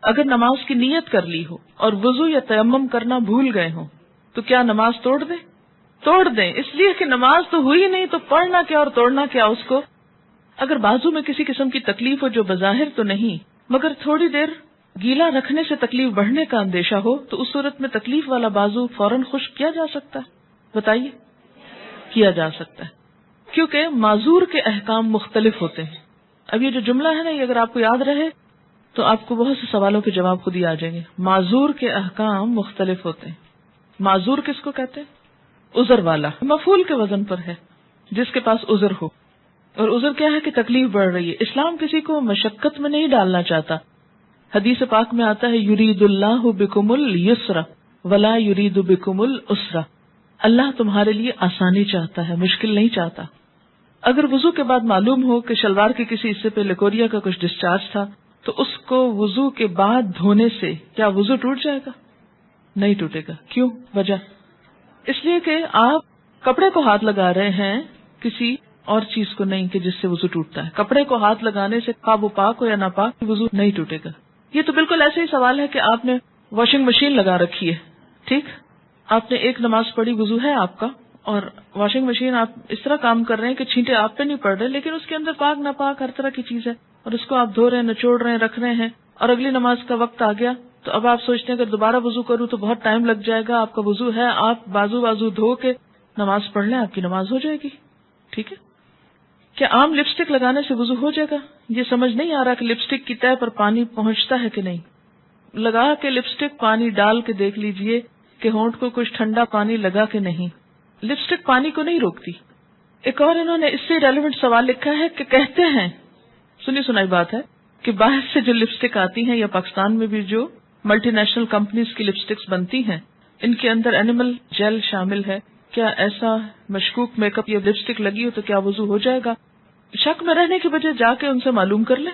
اگر نماز کی نیت کر لی ہو اور وضو یا تیمم کرنا بھول گئے ہوں تو کیا نماز توڑ دیں؟ توڑ دیں، اس لیے کہ نماز تو ہوئی نہیں، تو پڑھنا کیا اور توڑنا کیا اس کو۔ اگر بازو میں کسی قسم کی تکلیف ہو جو بظاہر تو نہیں مگر تھوڑی دیر گیلا رکھنے سے تکلیف بڑھنے کا اندیشہ ہو تو اس صورت میں تکلیف والا بازو فوراً خشک کیا جا سکتا ہے؟ بتائیے، کیا جا سکتا ہے، کیونکہ معذور کے احکام مختلف ہوتے ہیں۔ اب یہ جو جملہ ہے نا، یہ اگر آپ کو یاد رہے تو آپ کو بہت سے سوالوں کے جواب خود ہی آ جائیں گے۔ معذور کے احکام مختلف ہوتے ہیں۔ معذور کس کو کہتے ہیں؟ عذر والا، مفعول کے وزن پر ہے، جس کے پاس عذر ہو۔ اور عذر کیا ہے کہ تکلیف بڑھ رہی ہے۔ اسلام کسی کو مشقت میں نہیں ڈالنا چاہتا۔ حدیث پاک میں آتا ہے یرید اللہ بکم اليسر ولا یرید بکم العسر، اللہ تمہارے لیے آسانی چاہتا ہے، مشکل نہیں چاہتا۔ اگر وضو کے بعد معلوم ہو کہ شلوار کے کسی حصے پہ لیکوریا کا کچھ ڈسچارج تھا تو اس کو وضو کے بعد دھونے سے کیا وضو ٹوٹ جائے گا؟ نہیں ٹوٹے گا۔ کیوں؟ وجہ اس لیے کہ آپ کپڑے کو ہاتھ لگا رہے ہیں، کسی اور چیز کو نہیں کہ جس سے وضو ٹوٹتا ہے۔ کپڑے کو ہاتھ لگانے سے خواب وہ پاک ہو یا ناپاک وضو نہیں ٹوٹے گا۔ یہ تو بالکل ایسے ہی سوال ہے کہ آپ نے واشنگ مشین لگا رکھی ہے، ٹھیک، آپ نے ایک نماز پڑھی، وضو ہے آپ کا، اور واشنگ مشین آپ اس طرح کام کر رہے ہیں کہ چھینٹے آپ پہ نہیں پڑ رہے، لیکن اس کے اندر پاک ناپاک ہر طرح کی چیز ہے، اور اس کو آپ دھو رہے ہیں، نچوڑ رہے ہیں، رکھ رہے ہیں، اور اگلی نماز کا وقت آ گیا تو اب آپ سوچتے ہیں اگر دوبارہ وضو کروں تو بہت ٹائم لگ جائے گا۔ آپ کا وضو ہے، آپ بازو دھو کے نماز پڑھ لیں، آپ کی نماز ہو جائے گی، ٹھیک ہے۔ کیا عام لپسٹک لگانے سے وضو ہو جائے گا؟ یہ سمجھ نہیں آ رہا کہ لپسٹک کی تہہ پر پانی پہنچتا ہے کہ نہیں۔ لگا کے لپسٹک پانی ڈال کے دیکھ لیجئے کہ ہونٹ کو کچھ ٹھنڈا پانی لگا کے نہیں۔ لپسٹک پانی کو نہیں روکتی۔ ایک اور انہوں نے اس سے ریلیونٹ سوال لکھا ہے کہ کہتے ہیں، سنی سنائی بات ہے، کہ باہر سے جو لپسٹک آتی ہیں یا پاکستان میں بھی جو ملٹی نیشنل کمپنیز کی لپسٹکس بنتی ہیں، ان کے اندر اینیمل جیل شامل ہے۔ کیا ایسا مشکوک میک اپ یا لپسٹک لگی ہو تو کیا وضو ہو جائے گا؟ شک میں رہنے کے بجائے جا کے ان سے معلوم کر لیں۔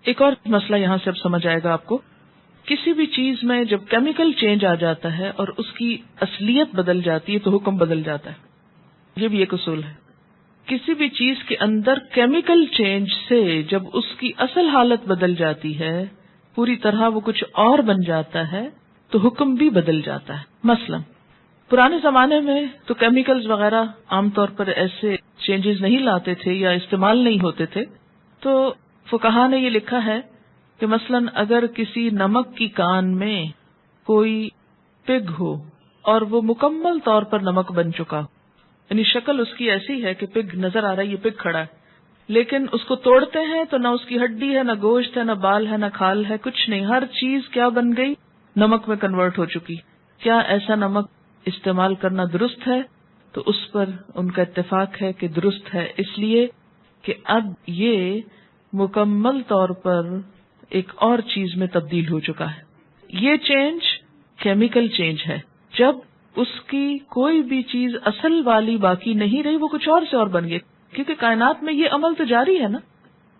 ایک اور مسئلہ یہاں سے اب سمجھ آئے گا آپ کو۔ کسی بھی چیز میں جب کیمیکل چینج آ جاتا ہے اور اس کی اصلیت بدل جاتی ہے تو حکم بدل جاتا ہے۔ یہ بھی ایک اصول ہے۔ کسی بھی چیز کے اندر کیمیکل چینج سے جب اس کی اصل حالت بدل جاتی ہے، پوری طرح وہ کچھ اور بن جاتا ہے تو حکم بھی بدل جاتا ہے۔ مثلا پرانے زمانے میں تو کیمیکلز وغیرہ عام طور پر ایسے چینجز نہیں لاتے تھے یا استعمال نہیں ہوتے تھے، تو فقہا نے یہ لکھا ہے کہ مثلا اگر کسی نمک کی کان میں کوئی پگ ہو اور وہ مکمل طور پر نمک بن چکا ہو، یعنی شکل اس کی ایسی ہے کہ پگ نظر آ رہا ہے، یہ پگ کھڑا ہے، لیکن اس کو توڑتے ہیں تو نہ اس کی ہڈی ہے، نہ گوشت ہے، نہ بال ہے، نہ کھال ہے، کچھ نہیں، ہر چیز کیا بن گئی؟ نمک میں کنورٹ ہو چکی۔ کیا ایسا نمک استعمال کرنا درست ہے؟ تو اس پر ان کا اتفاق ہے کہ درست ہے، اس لیے کہ اب یہ مکمل طور پر ایک اور چیز میں تبدیل ہو چکا ہے۔ یہ چینج کیمیکل چینج ہے۔ جب اس کی کوئی بھی چیز اصل والی باقی نہیں رہی، وہ کچھ اور سے اور بن گئی، کیونکہ کائنات میں یہ عمل تو جاری ہے نا۔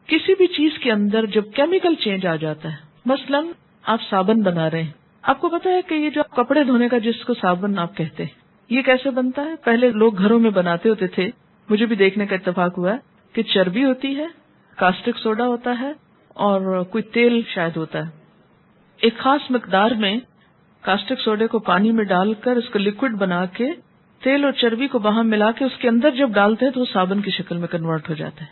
کسی بھی چیز کے اندر جب کیمیکل چینج آ جاتا ہے، مثلا آپ صابن بنا رہے ہیں، آپ کو پتا ہے کہ یہ جو کپڑے دھونے کا جس کو صابن آپ کہتے ہیں، یہ کیسے بنتا ہے؟ پہلے لوگ گھروں میں بناتے ہوتے تھے، مجھے بھی دیکھنے کا اتفاق ہوا ہے کہ چربی ہوتی ہے، کاسٹک سوڈا ہوتا ہے اور کوئی تیل شاید ہوتا ہے۔ ایک خاص مقدار میں کاسٹک سوڈے کو پانی میں ڈال کر اس کو لکوڈ بنا کے تیل اور چربی کو باہم ملا کے اس کے اندر جب ڈالتے ہیں تو وہ صابن کی شکل میں کنورٹ ہو جاتا ہے۔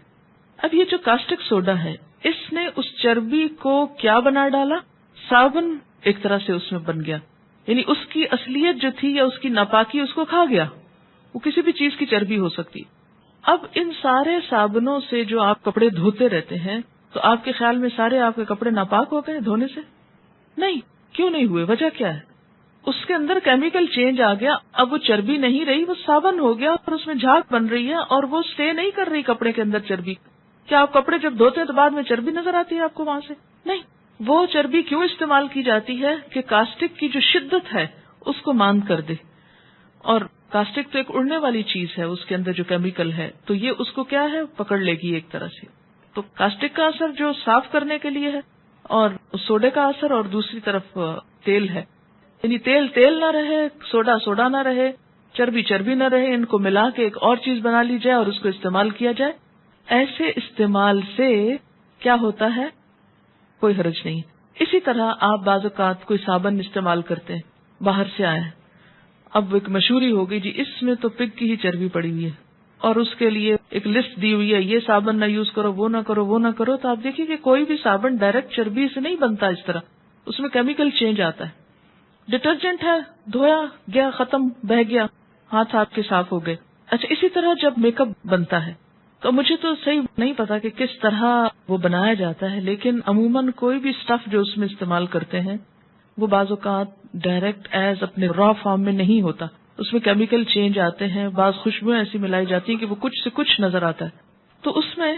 اب یہ جو کاسٹک سوڈا ہے، اس نے اس چربی کو کیا بنا ڈالا؟ صابن ایک طرح سے اس میں بن گیا، یعنی اس کی اصلیت جو تھی یا اس کی ناپاکی اس کو کھا گیا۔ وہ کسی بھی چیز کی چربی ہو سکتی۔ اب ان سارے صابنوں سے جو آپ کپڑے دھوتے رہتے ہیں، تو آپ کے خیال میں سارے آپ کے کپڑے ناپاک ہو گئے دھونے سے؟ نہیں۔ کیوں نہیں ہوئے؟ وجہ کیا ہے؟ اس کے اندر کیمیکل چینج آ گیا، اب وہ چربی نہیں رہی، وہ صابن ہو گیا اور اس میں جھاگ بن رہی ہے اور وہ سٹے نہیں کر رہی کپڑے کے اندر چربی۔ کیا آپ کپڑے جب دھوتے ہیں تو بعد میں چربی نظر آتی ہے آپ کو وہاں سے؟ نہیں۔ وہ چربی کیوں استعمال کی جاتی ہے کہ کاسٹک کی جو شدت ہے اس کو ماند کر دے، اور کاسٹک تو ایک اڑنے والی چیز ہے، اس کے اندر جو کیمیکل ہے تو یہ اس کو کیا ہے؟ پکڑ لے گی ایک طرح سے۔ تو کاسٹک کا اثر جو صاف کرنے کے لیے ہے اور سوڈے کا اثر، اور دوسری طرف تیل ہے، یعنی تیل نہ رہے، سوڈا نہ رہے، چربی نہ رہے، ان کو ملا کے ایک اور چیز بنا لی جائے اور اس کو استعمال کیا جائے۔ ایسے استعمال سے کیا ہوتا ہے؟ کوئی حرج نہیں۔ اسی طرح آپ بعض اوقات کوئی صابن استعمال کرتے ہیں، باہر سے آئے ہیں، اب ایک مشہوری ہو گئی جی اس میں تو پگ کی ہی چربی پڑی ہوئی ہے، اور اس کے لیے ایک لسٹ دی ہوئی ہے، یہ صابن نہ یوز کرو، وہ نہ کرو، وہ نہ کرو. تو آپ دیکھیے کہ کوئی بھی صابن ڈائریکٹ چربی سے نہیں بنتا، اس طرح اس میں کیمیکل چینج آتا ہے. ڈٹرجنٹ ہے، دھویا گیا، ختم، بہہ گیا، ہاتھ آپ کے صاف ہو گئے. اچھا، اسی طرح جب میک اپ بنتا ہے تو مجھے تو صحیح نہیں پتا کہ کس طرح وہ بنایا جاتا ہے، لیکن عموماً کوئی بھی اسٹف جو اس میں استعمال کرتے ہیں وہ بعض اوقات ڈائریکٹ ایز اپنے را فارم میں نہیں ہوتا، اس میں کیمیکل چینج آتے ہیں، بعض خوشبوئیں ایسی ملائی جاتی ہیں کہ وہ کچھ سے کچھ نظر آتا ہے. تو اس میں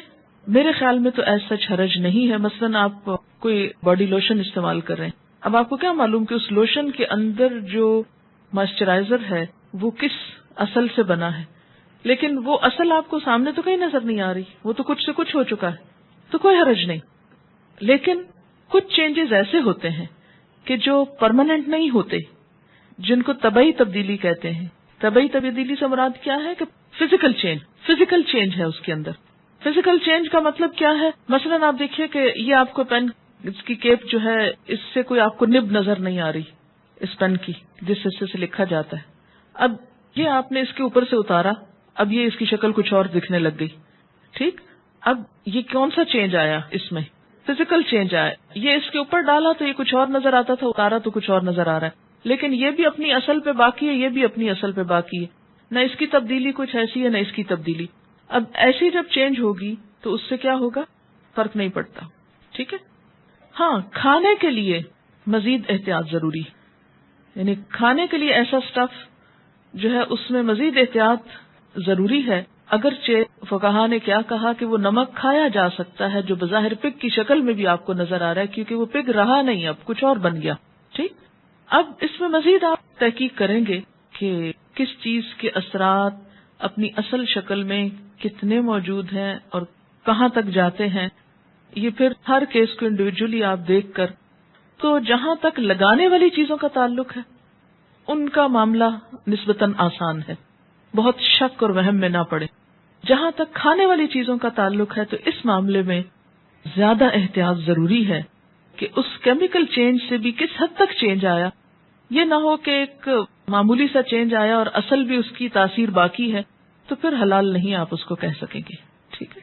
میرے خیال میں تو ایسا سچ حرج نہیں ہے. مثلاً آپ کوئی باڈی لوشن استعمال کر رہے ہیں، اب آپ کو کیا معلوم کہ اس لوشن کے اندر جو مائسچرائزر ہے وہ کس اصل سے بنا ہے، لیکن وہ اصل آپ کو سامنے تو کہیں نظر نہیں آ رہی، وہ تو کچھ سے کچھ ہو چکا ہے، تو کوئی حرج نہیں. لیکن کچھ چینجز ایسے ہوتے ہیں کہ جو پرماننٹ نہیں ہوتے، جن کو طبعی تبدیلی کہتے ہیں. طبعی تبدیلی سے مراد کیا ہے کہ فزیکل چینج ہے اس کے اندر. فزیکل چینج کا مطلب کیا ہے؟ مثلاً آپ دیکھیے کہ یہ آپ کو پین اس کی کیپ جو ہے اس سے کوئی آپ کو نب نظر نہیں آ رہی اس پین کی جس حصے سے لکھا جاتا ہے. اب یہ آپ نے اس کے اوپر سے اتارا، اب یہ اس کی شکل کچھ اور دکھنے لگ گئی. ٹھیک، اب یہ کون سا چینج آیا؟ اس میں فزیکل چینج آیا. یہ اس کے اوپر ڈالا تو یہ کچھ اور نظر آتا تھا، اتارا تو کچھ اور نظر آ رہا ہے. لیکن یہ بھی اپنی اصل پہ باقی ہے، یہ بھی اپنی اصل پہ باقی ہے، نہ اس کی تبدیلی کچھ ایسی ہے نہ اس کی تبدیلی. اب ایسی جب چینج ہوگی تو اس سے کیا ہوگا؟ فرق نہیں پڑتا. ٹھیک ہے. ہاں، کھانے کے لیے مزید احتیاط ضروری، یعنی کھانے کے لیے ایسا سٹف جو ہے اس میں مزید احتیاط ضروری ہے. اگرچہ فقہا نے کیا کہا کہ وہ نمک کھایا جا سکتا ہے جو بظاہر پگ کی شکل میں بھی آپ کو نظر آ رہا ہے، کیونکہ وہ پگ رہا نہیں، اب کچھ اور بن گیا. ٹھیک، اب اس میں مزید آپ تحقیق کریں گے کہ کس چیز کے اثرات اپنی اصل شکل میں کتنے موجود ہیں اور کہاں تک جاتے ہیں. یہ پھر ہر کیس کو انڈیویجولی آپ دیکھ کر، تو جہاں تک لگانے والی چیزوں کا تعلق ہے ان کا معاملہ نسبتاً آسان ہے، بہت شک اور وہم میں نہ پڑے. جہاں تک کھانے والی چیزوں کا تعلق ہے تو اس معاملے میں زیادہ احتیاط ضروری ہے کہ اس کیمیکل چینج سے بھی کس حد تک چینج آیا. یہ نہ ہو کہ ایک معمولی سا چینج آیا اور اصل بھی اس کی تاثیر باقی ہے، تو پھر حلال نہیں آپ اس کو کہہ سکیں گے. ٹھیک ہے.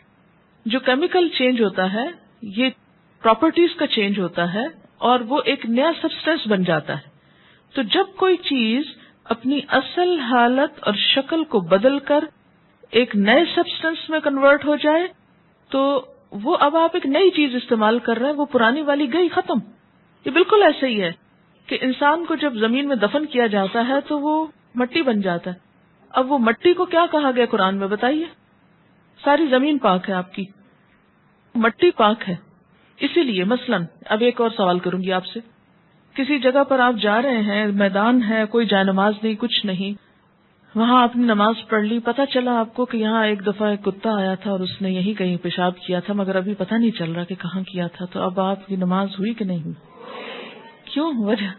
جو کیمیکل چینج ہوتا ہے یہ پراپرٹیز کا چینج ہوتا ہے اور وہ ایک نیا سبسٹینس بن جاتا ہے. تو جب کوئی چیز اپنی اصل حالت اور شکل کو بدل کر ایک نئے سبسٹینس میں کنورٹ ہو جائے تو وہ اب آپ ایک نئی چیز استعمال کر رہے ہیں، وہ پرانی والی گئی، ختم. یہ بالکل ایسے ہی ہے کہ انسان کو جب زمین میں دفن کیا جاتا ہے تو وہ مٹی بن جاتا ہے. اب وہ مٹی کو کیا کہا گیا قرآن میں بتائیے؟ ساری زمین پاک ہے آپ کی، مٹی پاک ہے. اسی لیے مثلاً اب ایک اور سوال کروں گی آپ سے. کسی جگہ پر آپ جا رہے ہیں، میدان ہے، کوئی جائے نماز نہیں، کچھ نہیں، وہاں آپ نے نماز پڑھ لی، پتہ چلا آپ کو کہ یہاں ایک دفعہ ایک کتا آیا تھا اور اس نے یہی کہیں پیشاب کیا تھا، مگر ابھی پتہ نہیں چل رہا کہ کہاں کیا تھا. تو اب آپ کی نماز ہوئی کہ نہیں ہوئی؟ کیوں؟ وجہ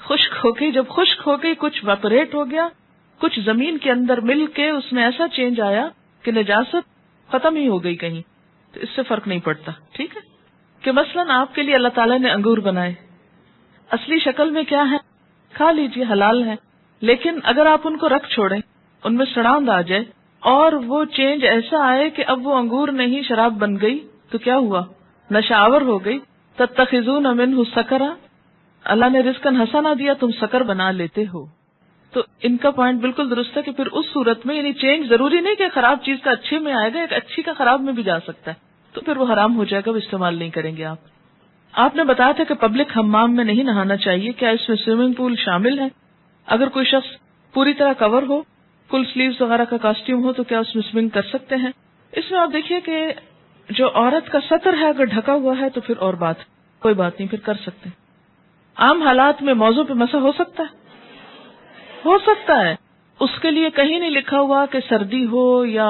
خشک ہو گئی. جب خشک ہو گئی، کچھ ویپوریٹ ہو گیا، کچھ زمین کے اندر مل کے اس میں ایسا چینج آیا کہ نجاست ختم ہی ہو گئی کہیں. تو اس سے فرق نہیں پڑتا. ٹھیک ہے. کہ مثلاً آپ کے لیے اللہ تعالیٰ نے انگور بنائے، اصلی شکل میں کیا ہے؟ کھا لیجیے، حلال ہے. لیکن اگر آپ ان کو رکھ چھوڑیں، ان میں سڑاند آ جائے اور وہ چینج ایسا آئے کہ اب وہ انگور نہیں شراب بن گئی، تو کیا ہوا؟ نشہ آور ہو گئی. تتخذون منہ سکرا، اللہ نے رزقاً حسنا دیا، تم سکر بنا لیتے ہو. تو ان کا پوائنٹ بالکل درست ہے کہ پھر اس صورت میں یعنی چینج ضروری نہیں کہ خراب چیز کا اچھے میں آئے گا، ایک اچھی کا خراب میں بھی جا سکتا ہے، تو پھر وہ حرام ہو جائے گا، وہ استعمال نہیں کریں گے آپ. آپ نے بتایا تھا کہ پبلک حمام میں نہیں نہانا چاہیے، کیا اس میں سوئمنگ پول شامل ہے؟ اگر کوئی شخص پوری طرح کور ہو، فل سلیوز وغیرہ کا کاسٹیوم ہو، تو کیا اس میں سوئمنگ کر سکتے ہیں؟ اس میں آپ دیکھیے کہ جو عورت کا سطر ہے اگر ڈھکا ہوا ہے تو پھر اور بات، کوئی بات نہیں، پھر کر سکتے ہیں. عام حالات میں موضوع پہ مسح ہو سکتا ہے، ہو سکتا ہے. اس کے لیے کہیں نہیں لکھا ہوا کہ سردی ہو یا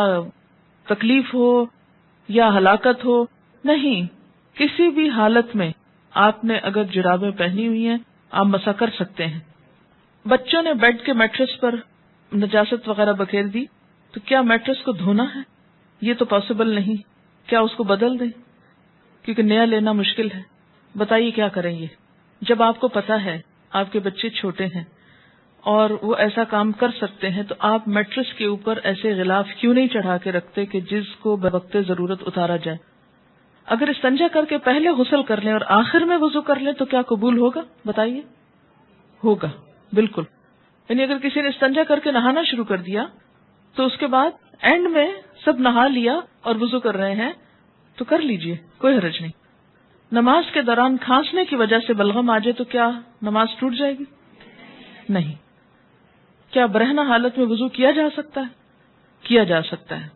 تکلیف ہو یا ہلاکت ہو، نہیں، کسی بھی حالت میں آپ نے اگر جرابیں پہنی ہوئی ہیں آپ مسح کر سکتے ہیں. بچوں نے بیڈ کے میٹرس پر نجاست وغیرہ بکھیر دی تو کیا میٹرس کو دھونا ہے؟ یہ تو پاسبل نہیں. کیا اس کو بدل دیں کیونکہ نیا لینا مشکل ہے؟ بتائیے کیا کریں گے؟ جب آپ کو پتا ہے آپ کے بچے چھوٹے ہیں اور وہ ایسا کام کر سکتے ہیں، تو آپ میٹرس کے اوپر ایسے غلاف کیوں نہیں چڑھا کے رکھتے کہ جس کو بوقت ضرورت اتارا جائے؟ اگر استنجا کر کے پہلے غسل کر لیں اور آخر میں وضو کر لیں تو کیا قبول ہوگا؟ بتائیے. ہوگا، بالکل. یعنی اگر کسی نے استنجا کر کے نہانا شروع کر دیا تو اس کے بعد اینڈ میں سب نہا لیا اور وضو کر رہے ہیں تو کر لیجئے، کوئی حرج نہیں. نماز کے دوران کھانسنے کی وجہ سے بلغم آ جائے تو کیا نماز ٹوٹ جائے گی؟ نہیں. کیا برہنہ حالت میں وضو کیا جا سکتا ہے؟ کیا جا سکتا ہے.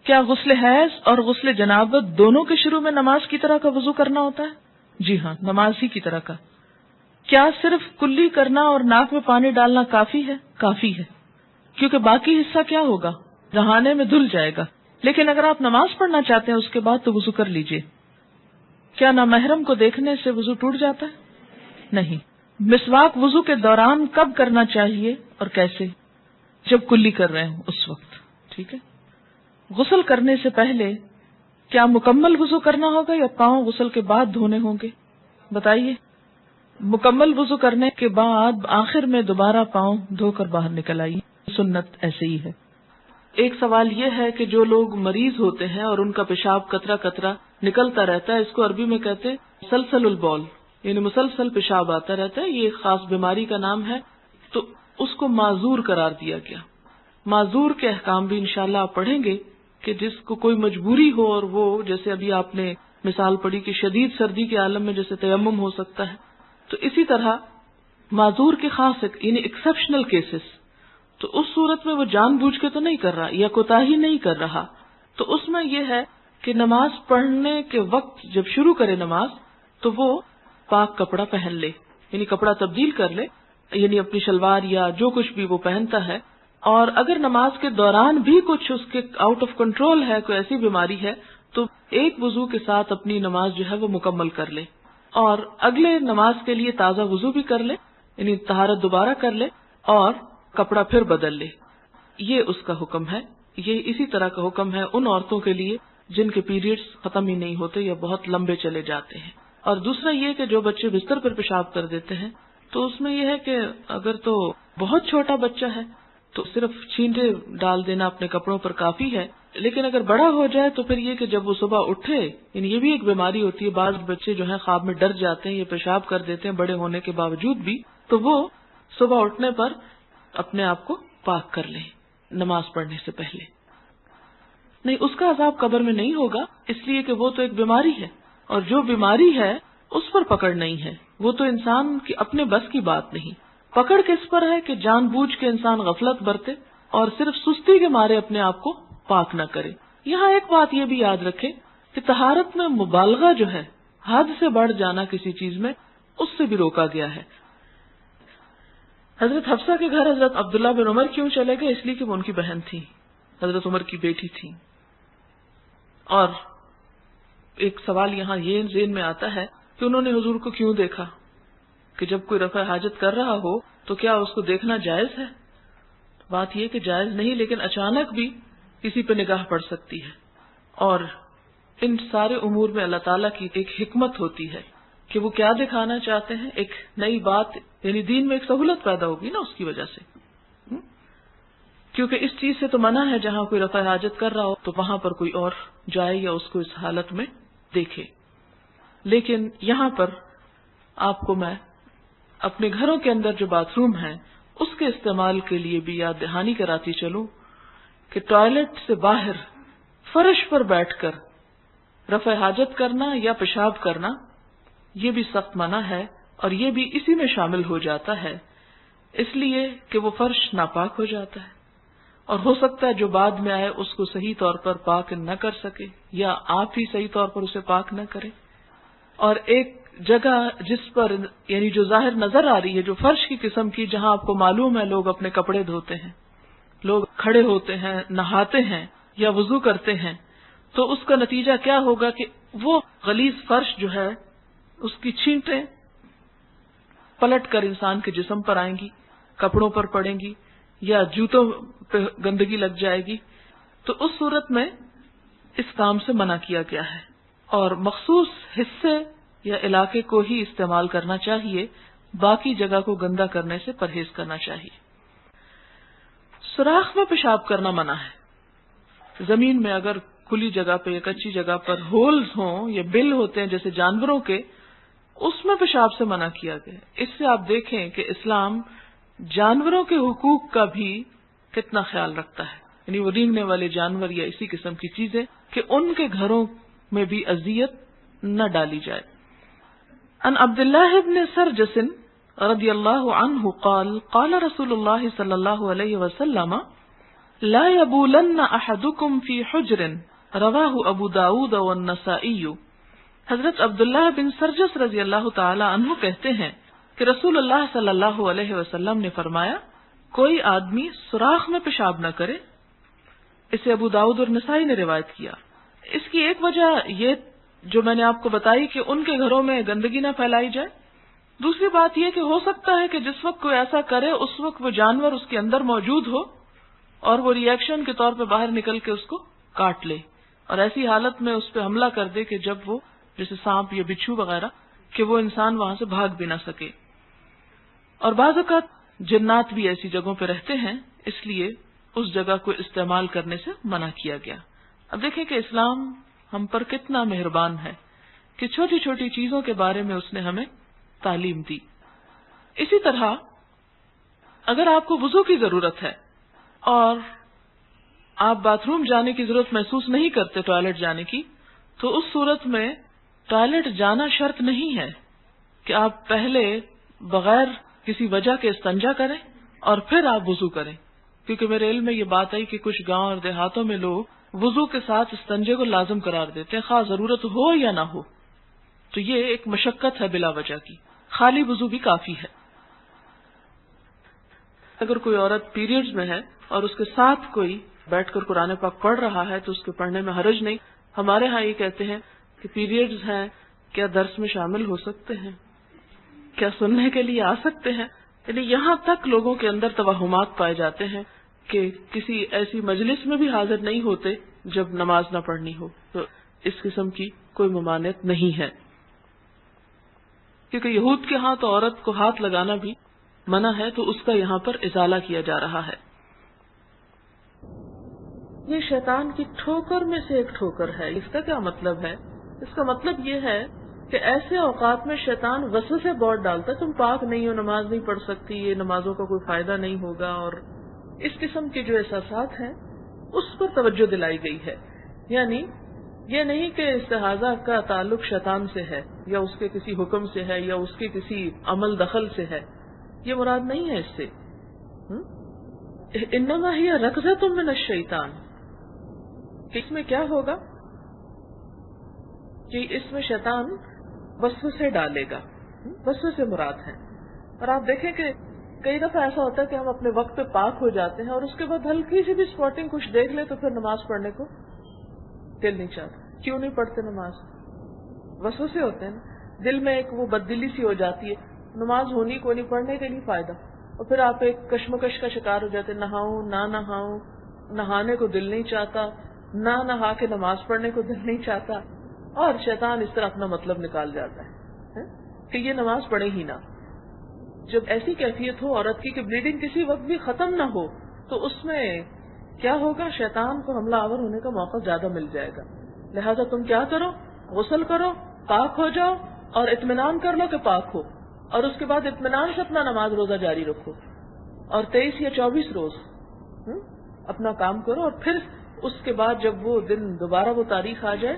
کیا غسل حیض اور غسل جنابت دونوں کے شروع میں نماز کی طرح کا وضو کرنا ہوتا ہے؟ جی ہاں، نماز ہی کی طرح کا. کیا صرف کلی کرنا اور ناک میں پانی ڈالنا کافی ہے؟ کافی ہے، کیونکہ باقی حصہ کیا ہوگا؟ نہانے میں دھل جائے گا. لیکن اگر آپ نماز پڑھنا چاہتے ہیں اس کے بعد تو وضو کر لیجئے. کیا نامحرم کو دیکھنے سے وضو ٹوٹ جاتا ہے؟ نہیں. مسواک وضو کے دوران کب کرنا چاہیے اور کیسے؟ جب کلی کر رہے ہوں اس وقت. ٹھیک ہے. غسل کرنے سے پہلے کیا مکمل وضو کرنا ہوگا یا پاؤں غسل کے بعد دھونے ہوں گے؟ بتائیے. مکمل وضو کرنے کے بعد آخر میں دوبارہ پاؤں دھو کر باہر نکل آئیے. سنت ایسے ہی ہے. ایک سوال یہ ہے کہ جو لوگ مریض ہوتے ہیں اور ان کا پیشاب قطرہ قطرہ نکلتا رہتا ہے، اس کو عربی میں کہتے ہیں سلسل البول، یعنی مسلسل پیشاب آتا رہتا ہے. یہ ایک خاص بیماری کا نام ہے. تو اس کو معذور قرار دیا گیا. معذور کے احکام بھی انشاءاللہ آپ پڑھیں گے کہ جس کو کوئی مجبوری ہو اور وہ جیسے ابھی آپ نے مثال پڑھی کہ شدید سردی کے عالم میں جیسے تیمم ہو سکتا ہے، تو اسی طرح معذور کے خاص یعنی ایکسپشنل کیسز، تو اس صورت میں وہ جان بوجھ کے تو نہیں کر رہا یا کوتاہی نہیں کر رہا. تو اس میں یہ ہے کہ نماز پڑھنے کے وقت جب شروع کرے نماز تو وہ پاک کپڑا پہن لے، یعنی کپڑا تبدیل کر لے، یعنی اپنی شلوار یا جو کچھ بھی وہ پہنتا ہے. اور اگر نماز کے دوران بھی کچھ اس کے آؤٹ آف کنٹرول ہے، کوئی ایسی بیماری ہے، تو ایک وضو کے ساتھ اپنی نماز جو ہے وہ مکمل کر لے اور اگلے نماز کے لیے تازہ وضو بھی کر لے، یعنی طہارت دوبارہ کر لے اور کپڑا پھر بدل لے. یہ اس کا حکم ہے. یہ اسی طرح کا حکم ہے ان عورتوں کے لیے جن کے پیریڈز ختم ہی نہیں ہوتے یا بہت لمبے چلے جاتے ہیں. اور دوسرا یہ کہ جو بچے بستر پر پیشاب کر دیتے ہیں تو اس میں یہ ہے کہ اگر تو بہت چھوٹا بچہ ہے تو صرف چھینٹے ڈال دینا اپنے کپڑوں پر کافی ہے. لیکن اگر بڑا ہو جائے تو پھر یہ کہ جب وہ صبح اٹھے، یعنی یہ بھی ایک بیماری ہوتی ہے، بعض بچے جو ہیں خواب میں ڈر جاتے ہیں، یہ پیشاب کر دیتے ہیں بڑے ہونے کے باوجود بھی، تو وہ صبح اٹھنے پر اپنے آپ کو پاک کر لیں نماز پڑھنے سے پہلے. نہیں، اس کا عذاب قبر میں نہیں ہوگا، اس لیے کہ وہ تو ایک بیماری ہے، اور جو بیماری ہے اس پر پکڑ نہیں ہے، وہ تو انسان کی اپنے بس کی بات نہیں. پکڑ کس پر ہے کہ جان بوجھ کے انسان غفلت برتے اور صرف سستی کے مارے اپنے آپ کو پاک نہ کرے. یہاں ایک بات یہ بھی یاد رکھے کہ طہارت میں مبالغہ جو ہے، حد سے بڑھ جانا کسی چیز میں، اس سے بھی روکا گیا ہے. حضرت حفصہ کے گھر حضرت عبداللہ بن عمر کیوں چلے گئے؟ اس لیے کہ وہ ان کی بہن تھی، حضرت عمر کی بیٹی تھی. اور ایک سوال یہاں یہ ذہن میں آتا ہے کہ انہوں نے حضور کو کیوں دیکھا؟ کہ جب کوئی رفع حاجت کر رہا ہو تو کیا اس کو دیکھنا جائز ہے؟ بات یہ کہ جائز نہیں، لیکن اچانک بھی کسی پہ نگاہ پڑ سکتی ہے. اور ان سارے امور میں اللہ تعالیٰ کی ایک حکمت ہوتی ہے کہ وہ کیا دکھانا چاہتے ہیں. ایک نئی بات، یعنی دین میں ایک سہولت پیدا ہوگی نا اس کی وجہ سے، کیونکہ اس چیز سے تو منع ہے جہاں کوئی رفع حاجت کر رہا ہو تو وہاں پر کوئی اور جائے یا اس کو اس حالت میں دیکھے. لیکن یہاں پر آپ کو میں اپنے گھروں کے اندر جو باتھ روم ہیں اس کے استعمال کے لیے بھی یاد دہانی کراتی چلوں کہ ٹوائلٹ سے باہر فرش پر بیٹھ کر رفع حاجت کرنا یا پیشاب کرنا یہ بھی سخت منع ہے، اور یہ بھی اسی میں شامل ہو جاتا ہے، اس لیے کہ وہ فرش ناپاک ہو جاتا ہے اور ہو سکتا ہے جو بعد میں آئے اس کو صحیح طور پر پاک نہ کر سکے یا آپ ہی صحیح طور پر اسے پاک نہ کرے. اور ایک جگہ جس پر یعنی جو ظاہر نظر آ رہی ہے، جو فرش کی قسم کی، جہاں آپ کو معلوم ہے لوگ اپنے کپڑے دھوتے ہیں، لوگ کھڑے ہوتے ہیں، نہاتے ہیں یا وضو کرتے ہیں، تو اس کا نتیجہ کیا ہوگا کہ وہ غلیظ فرش جو ہے اس کی چھینٹیں پلٹ کر انسان کے جسم پر آئیں گی، کپڑوں پر پڑیں گی یا جوتوں پہ گندگی لگ جائے گی. تو اس صورت میں اس کام سے منع کیا گیا ہے. اور مخصوص حصے یا علاقے کو ہی استعمال کرنا چاہیے، باقی جگہ کو گندا کرنے سے پرہیز کرنا چاہیے۔ سوراخ میں پیشاب کرنا منع ہے۔ زمین میں اگر کھلی جگہ پہ یا کچی جگہ پر ہولز ہوں یا بل ہوتے ہیں جیسے جانوروں کے، اس میں پیشاب سے منع کیا گیا۔ اس سے آپ دیکھیں کہ اسلام جانوروں کے حقوق کا بھی کتنا خیال رکھتا ہے، یعنی وہ رینگنے والے جانور یا اسی قسم کی چیزیں کہ ان کے گھروں میں بھی اذیت نہ ڈالی جائے۔ عن عبد الله بن سرجس رضی اللہ عنہ قال قال رسول اللہ صلی اللہ علیہ وسلم لا يبولن احدكم في حجر رواہ ابو داود والنسائی۔ حضرت عبداللہ بن سرجس رضی اللہ تعالی عنہ کہتے ہیں کہ رسول اللہ صلی اللہ علیہ وسلم نے فرمایا کوئی آدمی سوراخ میں پیشاب نہ کرے۔ اسے ابو داؤد اور نسائی نے روایت کیا۔ اس کی ایک وجہ یہ جو میں نے آپ کو بتائی کہ ان کے گھروں میں گندگی نہ پھیلائی جائے، دوسری بات یہ کہ ہو سکتا ہے کہ جس وقت کوئی ایسا کرے اس وقت وہ جانور اس کے اندر موجود ہو اور وہ ری ایکشن کے طور پہ باہر نکل کے اس کو کاٹ لے، اور ایسی حالت میں اس پہ حملہ کر دے کہ جب وہ جیسے سانپ یا بچھو وغیرہ کہ وہ انسان وہاں سے بھاگ بھی نہ سکے۔ اور بعض اوقات جنات بھی ایسی جگہوں پہ رہتے ہیں، اس لیے اس جگہ کو استعمال کرنے سے منع کیا گیا۔ اب دیکھیں کہ اسلام ہم پر کتنا مہربان ہے کہ چھوٹی چھوٹی چیزوں کے بارے میں اس نے ہمیں تعلیم دی۔ اسی طرح اگر آپ کو وضو کی ضرورت ہے اور آپ باتھ روم جانے کی ضرورت محسوس نہیں کرتے ٹوائلٹ جانے کی، تو اس صورت میں ٹوائلٹ جانا شرط نہیں ہے کہ آپ پہلے بغیر کسی وجہ کے استنجا کریں اور پھر آپ وضو کریں، کیونکہ میرے علم میں یہ بات آئی کہ کچھ گاؤں اور دیہاتوں میں لوگ وضو کے ساتھ استنجے کو لازم قرار دیتے ہیں، خواہ ضرورت ہو یا نہ ہو۔ تو یہ ایک مشقت ہے بلا وجہ کی، خالی وضو بھی کافی ہے۔ اگر کوئی عورت پیریڈز میں ہے اور اس کے ساتھ کوئی بیٹھ کر قرآن پاک پڑھ رہا ہے تو اس کے پڑھنے میں حرج نہیں۔ ہمارے ہاں یہ کہتے ہیں کہ پیریڈز ہیں، کیا درس میں شامل ہو سکتے ہیں، کیا سننے کے لیے آ سکتے ہیں؟ یعنی یہاں تک لوگوں کے اندر توہمات پائے جاتے ہیں کہ کسی ایسی مجلس میں بھی حاضر نہیں ہوتے جب نماز نہ پڑھنی ہو۔ تو اس قسم کی کوئی ممانعت نہیں ہے، کیونکہ یہود کے ہاں تو عورت کو ہاتھ لگانا بھی منع ہے، تو اس کا یہاں پر ازالہ کیا جا رہا ہے۔ یہ شیطان کی ٹھوکر میں سے ایک ٹھوکر ہے۔ اس کا کیا مطلب ہے؟ اس کا مطلب یہ ہے کہ ایسے اوقات میں شیطان وسوسے بہت ڈالتا ہے، تم پاک نہیں ہو، نماز نہیں پڑھ سکتی، یہ نمازوں کا کوئی فائدہ نہیں ہوگا، اور اس قسم کے جو احساسات ہیں اس پر توجہ دلائی گئی ہے۔ یعنی یہ نہیں کہ استحاضہ کا تعلق شیطان سے ہے یا اس کے کسی حکم سے ہے یا اس کے کسی عمل دخل سے ہے، یہ مراد نہیں ہے اس سے۔ انما ہی رکضۃ من الشیطان، کہ اس میں کیا ہوگا کہ اس میں شیطان وسوسے ڈالے گا، وسوسے مراد ہیں۔ اور آپ دیکھیں کہ کئی دفعہ ایسا ہوتا ہے کہ ہم اپنے وقت پہ پاک ہو جاتے ہیں اور اس کے بعد ہلکی سی بھی اسپاٹنگ کچھ دیکھ لے تو پھر نماز پڑھنے کو دل نہیں چاہتا۔ کیوں نہیں پڑھتے نماز؟ وسوسے ہوتے ہیں نا، دل میں ایک وہ بددلی سی ہو جاتی ہے، نماز ہونی کو نہیں، پڑھنے کے نہیں فائدہ، اور پھر آپ ایک کشمکش کا شکار ہو جاتے ہیں، نہاؤں نہ نہاؤں، نہانے کو دل نہیں چاہتا، نہ نہا کے نماز پڑھنے کو دل نہیں چاہتا، اور شیطان اس طرح اپنا مطلب نکال جاتا ہے کہ یہ نماز پڑھے ہی نہ۔ جب ایسی کیفیت ہو عورت کی کہ بلیڈنگ کسی وقت بھی ختم نہ ہو، تو اس میں کیا ہوگا؟ شیطان کو حملہ آور ہونے کا موقع زیادہ مل جائے گا۔ لہذا تم کیا کرو؟ غسل کرو، پاک ہو جاؤ، اور اطمینان کر لو کہ پاک ہو، اور اس کے بعد اطمینان سے اپنا نماز روزہ جاری رکھو، اور 23 یا 24 روز اپنا کام کرو، اور پھر اس کے بعد جب وہ دن دوبارہ وہ تاریخ آ جائے،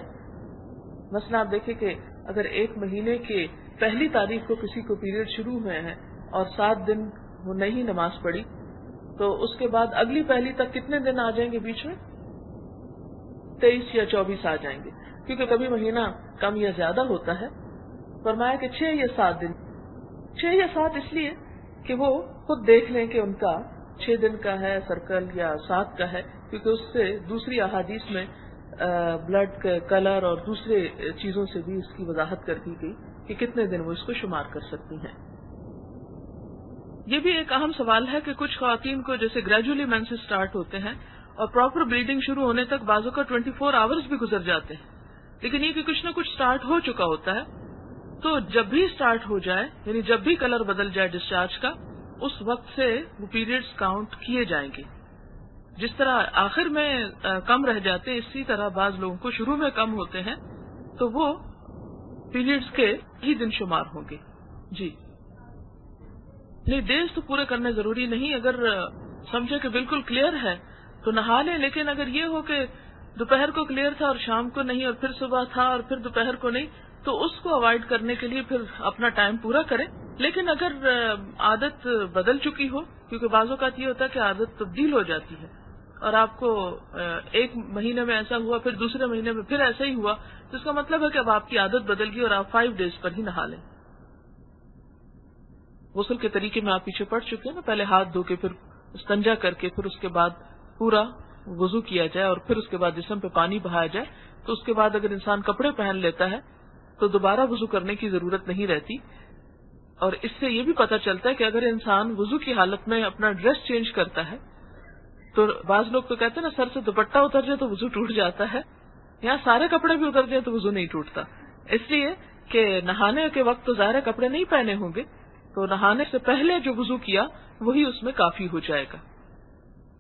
مثلا آپ دیکھیں کہ اگر ایک مہینے کے پہلی تاریخ کو کسی کو پیریڈ شروع ہوئے ہیں اور 7 دن وہ نہیں نماز پڑھی، تو اس کے بعد اگلی پہلی تک کتنے دن آ جائیں گے بیچ میں؟ 23 یا 24 آ جائیں گے، کیونکہ کبھی مہینہ کم یا زیادہ ہوتا ہے۔ فرمایا کہ 6 یا 7 دن، 6 یا 7 اس لیے کہ وہ خود دیکھ لیں کہ ان کا 6 دن کا ہے سرکل یا 7 کا ہے، کیونکہ اس سے دوسری احادیث میں بلڈ کلر اور دوسرے چیزوں سے بھی اس کی وضاحت کر دی گئی کہ کتنے دن وہ اس کو شمار کر سکتی ہیں۔ یہ بھی ایک اہم سوال ہے کہ کچھ خواتین کو جیسے گریجولی مینسز سٹارٹ ہوتے ہیں اور پراپر بلیڈنگ شروع ہونے تک بعضوں کا 24 آورز بھی گزر جاتے ہیں، لیکن یہ کہ کچھ نہ کچھ سٹارٹ ہو چکا ہوتا ہے، تو جب بھی اسٹارٹ ہو جائے، یعنی جب بھی کلر بدل جائے ڈسچارج کا، اس وقت سے وہ پیریڈز کاؤنٹ کیے جائیں گے. جس طرح آخر میں کم رہ جاتے ہیں، اسی طرح بعض لوگوں کو شروع میں کم ہوتے ہیں، تو وہ پیریڈز کے ہی دن شمار ہوں گے. جی نہیں، ڈیز تو پورے کرنے ضروری نہیں. اگر سمجھے کہ بالکل کلیئر ہے تو نہا لیں، لیکن اگر یہ ہو کہ دوپہر کو کلیئر تھا اور شام کو نہیں، اور پھر صبح تھا اور پھر دوپہر کو نہیں، تو اس کو اوائڈ کرنے کے لیے پھر اپنا ٹائم پورا کریں. لیکن اگر عادت بدل چکی ہو، کیونکہ بعض اوقات یہ ہوتا ہے کہ عادت تبدیل ہو جاتی ہے، اور آپ کو ایک مہینے میں ایسا ہوا، پھر دوسرے مہینے میں پھر ایسا ہی ہوا، تو اس کا مطلب ہے کہ اب آپ کی عادت بدل گئی اور آپ 5 ڈیز پر ہی نہا لیں. غسل کے طریقے میں آپ پیچھے پڑ چکے ہیں نا، پہلے ہاتھ دھو کے، پھر استنجا کر کے، پھر اس کے بعد پورا وضو کیا جائے، اور پھر اس کے بعد جسم پہ پانی بہایا جائے. تو اس کے بعد اگر انسان کپڑے پہن لیتا ہے تو دوبارہ وضو کرنے کی ضرورت نہیں رہتی. اور اس سے یہ بھی پتہ چلتا ہے کہ اگر انسان وضو کی حالت میں اپنا ڈریس چینج کرتا ہے، تو بعض لوگ تو کہتے ہیں نا، سر سے دوپٹہ اتر جائے تو وضو ٹوٹ جاتا ہے. یہاں سارے کپڑے بھی اتر جائیں تو وضو نہیں ٹوٹتا، اس لیے کہ نہانے کے وقت تو ظاہر کپڑے نہیں پہنے ہوں گے، تو نہانے سے پہلے جو وضو کیا وہی اس میں کافی ہو جائے گا.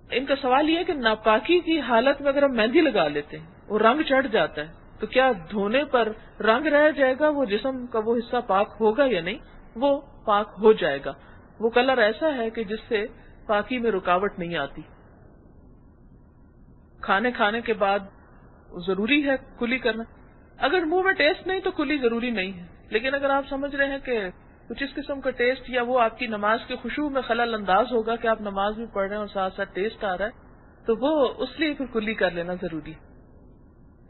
ان کا سوال یہ ہے کہ ناپاکی کی حالت میں اگر ہم مہندی لگا لیتے ہیں، وہ رنگ چڑھ جاتا ہے، تو کیا دھونے پر رنگ رہ جائے گا؟ وہ جسم کا وہ حصہ پاک ہوگا یا نہیں؟ وہ پاک ہو جائے گا. وہ کلر ایسا ہے کہ جس سے پاکی میں رکاوٹ نہیں آتی. کھانے کے بعد ضروری ہے کلی کرنا. اگر منہ میں ٹیسٹ نہیں تو کلی ضروری نہیں ہے، لیکن اگر آپ سمجھ رہے ہیں کہ کچھ اس قسم کا ٹیسٹ یا وہ آپ کی نماز کے خشوع میں خلل انداز ہوگا کہ آپ نماز بھی پڑھ رہے ہیں اور ساتھ ساتھ ٹیسٹ آ رہا ہے، تو وہ اس لیے پھر کلی کر لینا ضروری.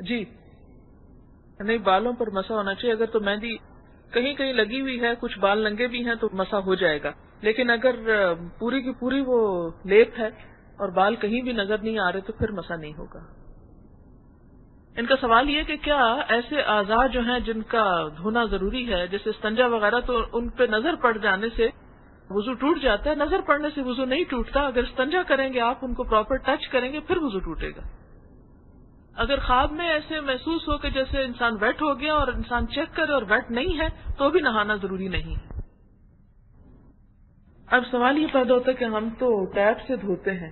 جی نہیں، بالوں پر مسا ہونا چاہیے. اگر تو مہندی کہیں کہیں لگی ہوئی ہے، کچھ بال ننگے بھی ہیں، تو مسا ہو جائے گا. لیکن اگر پوری کی پوری وہ لیپ ہے اور بال کہیں بھی نظر نہیں آ رہے تو پھر مسا نہیں ہوگا. ان کا سوال یہ کہ کیا ایسے اعضاء جو ہیں جن کا دھونا ضروری ہے، جیسے استنجا وغیرہ، تو ان پہ نظر پڑ جانے سے وضو ٹوٹ جاتا ہے؟ نظر پڑنے سے وضو نہیں ٹوٹتا. اگر استنجا کریں گے آپ، ان کو پراپر ٹچ کریں گے، پھر وضو ٹوٹے گا. اگر خواب میں ایسے محسوس ہو کہ جیسے انسان ویٹ ہو گیا اور انسان چیک کرے اور ویٹ نہیں ہے، تو بھی نہانا ضروری نہیں. اب سوال یہ پیدا ہوتا ہے کہ ہم تو ٹیپ سے دھوتے ہیں،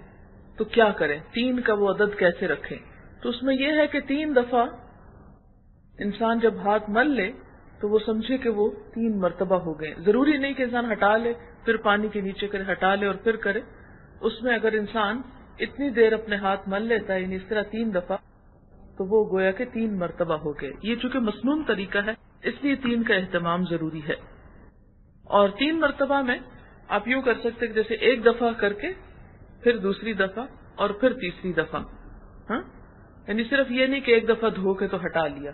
تو کیا کریں؟ 3 کا وہ عدد کیسے رکھیں؟ تو اس میں یہ ہے کہ 3 دفعہ انسان جب ہاتھ مل لے تو وہ سمجھے کہ وہ 3 مرتبہ ہو گئے. ضروری نہیں کہ انسان ہٹا لے پھر پانی کے نیچے کرے، ہٹا لے اور پھر کرے. اس میں اگر انسان اتنی دیر اپنے ہاتھ مل لیتا ہے، یعنی اس طرح 3 دفعہ، تو وہ گویا کہ 3 مرتبہ ہو گئے. یہ چونکہ مسنون طریقہ ہے، اس لیے 3 کا اہتمام ضروری ہے. اور 3 مرتبہ میں آپ یوں کر سکتے کہ جیسے 1 دفعہ کر کے، پھر دوسری دفعہ، اور پھر تیسری دفعہ. ہاں، یعنی صرف یہ نہیں کہ 1 دفعہ دھو کے تو ہٹا لیا.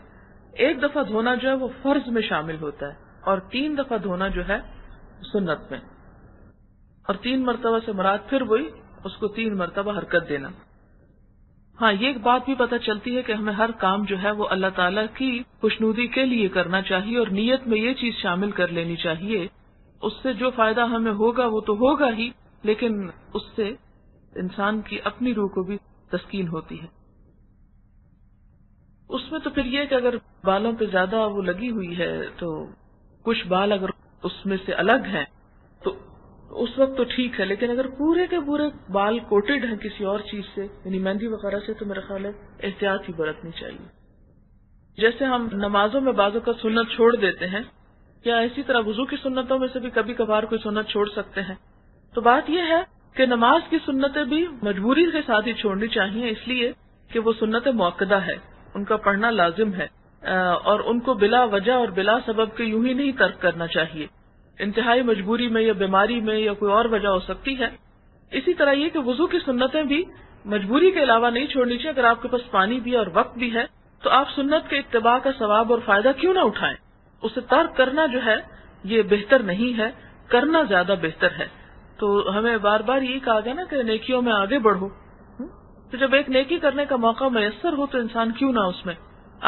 1 دفعہ دھونا جو ہے وہ فرض میں شامل ہوتا ہے، اور 3 دفعہ دھونا جو ہے سنت میں. اور 3 مرتبہ سے مراد پھر وہی اس کو 3 مرتبہ حرکت دینا. ہاں، یہ ایک بات بھی پتہ چلتی ہے کہ ہمیں ہر کام جو ہے وہ اللہ تعالیٰ کی خوشنودی کے لیے کرنا چاہیے، اور نیت میں یہ چیز شامل کر لینی چاہیے. اس سے جو فائدہ ہمیں ہوگا وہ تو ہوگا ہی، لیکن اس سے انسان کی اپنی روح کو بھی تسکین ہوتی ہے. اس میں تو پھر یہ کہ اگر بالوں پہ زیادہ وہ لگی ہوئی ہے، تو کچھ بال اگر اس میں سے الگ ہیں تو اس وقت تو ٹھیک ہے، لیکن اگر پورے کے پورے بال کوٹڈ ہیں کسی اور چیز سے، یعنی مہندی وغیرہ سے، تو میرا خیال ہے احتیاط ہی برتنی چاہیے. جیسے ہم نمازوں میں بعضوں کا سنت چھوڑ دیتے ہیں، یا اسی طرح وضو کی سنتوں میں سے بھی کبھی کبھار کوئی سنت چھوڑ سکتے ہیں. تو بات یہ ہے کہ نماز کی سنتیں بھی مجبوری کے ساتھ ہی چھوڑنی چاہیے، اس لیے کہ وہ سنت مؤکدہ ہے، ان کا پڑھنا لازم ہے، اور ان کو بلا وجہ اور بلا سبب کے یوں ہی نہیں ترک کرنا چاہیے. انتہائی مجبوری میں یا بیماری میں یا کوئی اور وجہ ہو سکتی ہے. اسی طرح یہ کہ وضو کی سنتیں بھی مجبوری کے علاوہ نہیں چھوڑنی چاہیے. اگر آپ کے پاس پانی بھی اور وقت بھی ہے تو آپ سنت کے اتباع کا ثواب اور فائدہ کیوں نہ اٹھائیں؟ اسے ترک کرنا جو ہے یہ بہتر نہیں ہے، کرنا زیادہ بہتر ہے. تو ہمیں بار بار یہی کہا گیا نا کہ نیکیوں میں آگے بڑھو. تو جب ایک نیکی کرنے کا موقع میسر ہو تو انسان کیوں نہ اس میں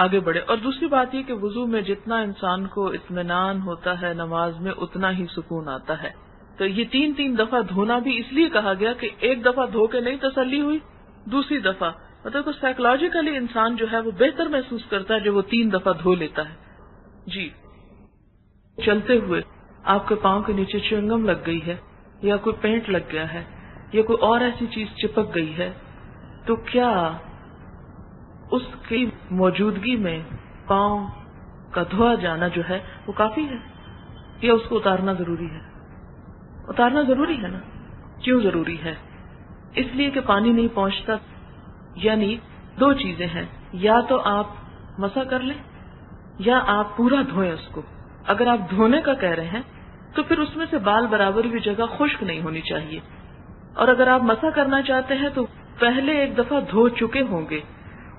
آگے بڑھے. اور دوسری بات یہ کہ وضو میں جتنا انسان کو اطمینان ہوتا ہے نماز میں اتنا ہی سکون آتا ہے. تو یہ 3 دفعہ دھونا بھی اس لیے کہا گیا کہ 1 دفعہ دھو کے نہیں تسلی ہوئی، دوسری دفعہ مطلب سائیکولوجیکلی انسان جو ہے وہ بہتر محسوس کرتا ہے جو وہ 3 دفعہ دھو لیتا ہے. جی چلتے ہوئے آپ کے پاؤں کے نیچے چیونگم لگ گئی ہے یا کوئی پینٹ لگ گیا ہے یا کوئی اور ایسی چیز چپک گئی ہے، تو کیا اس کی موجودگی میں پاؤں کا دھویا جانا جو ہے وہ کافی ہے یا اس کو اتارنا ضروری ہے؟ اتارنا ضروری ہے نا. کیوں ضروری ہے؟ اس لیے کہ پانی نہیں پہنچتا. یعنی دو چیزیں ہیں، یا تو آپ مسح کر لیں یا آپ پورا دھوئیں اس کو. اگر آپ دھونے کا کہہ رہے ہیں تو پھر اس میں سے بال برابر بھی جگہ خشک نہیں ہونی چاہیے، اور اگر آپ مسح کرنا چاہتے ہیں تو پہلے ایک دفعہ دھو چکے ہوں گے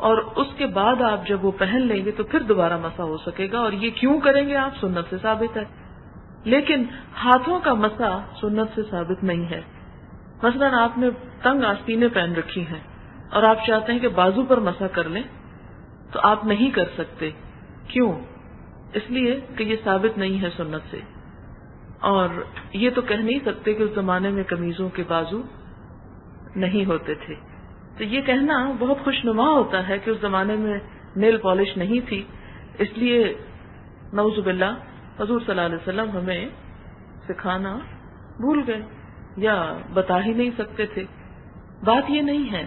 اور اس کے بعد آپ جب وہ پہن لیں گے تو پھر دوبارہ مسح ہو سکے گا. اور یہ کیوں کریں گے آپ؟ سنت سے ثابت ہے. لیکن ہاتھوں کا مسح سنت سے ثابت نہیں ہے. مثلا آپ نے تنگ آستینیں پہن رکھی ہیں اور آپ چاہتے ہیں کہ بازو پر مسح کر لیں تو آپ نہیں کر سکتے. کیوں؟ اس لیے کہ یہ ثابت نہیں ہے سنت سے. اور یہ تو کہہ نہیں سکتے کہ اس زمانے میں قمیضوں کے بازو نہیں ہوتے تھے. تو یہ کہنا بہت خوشنما ہوتا ہے کہ اس زمانے میں نیل پالش نہیں تھی، اس لیے نعوذ باللہ حضور صلی اللہ علیہ وسلم ہمیں سکھانا بھول گئے یا بتا ہی نہیں سکتے تھے. بات یہ نہیں ہے.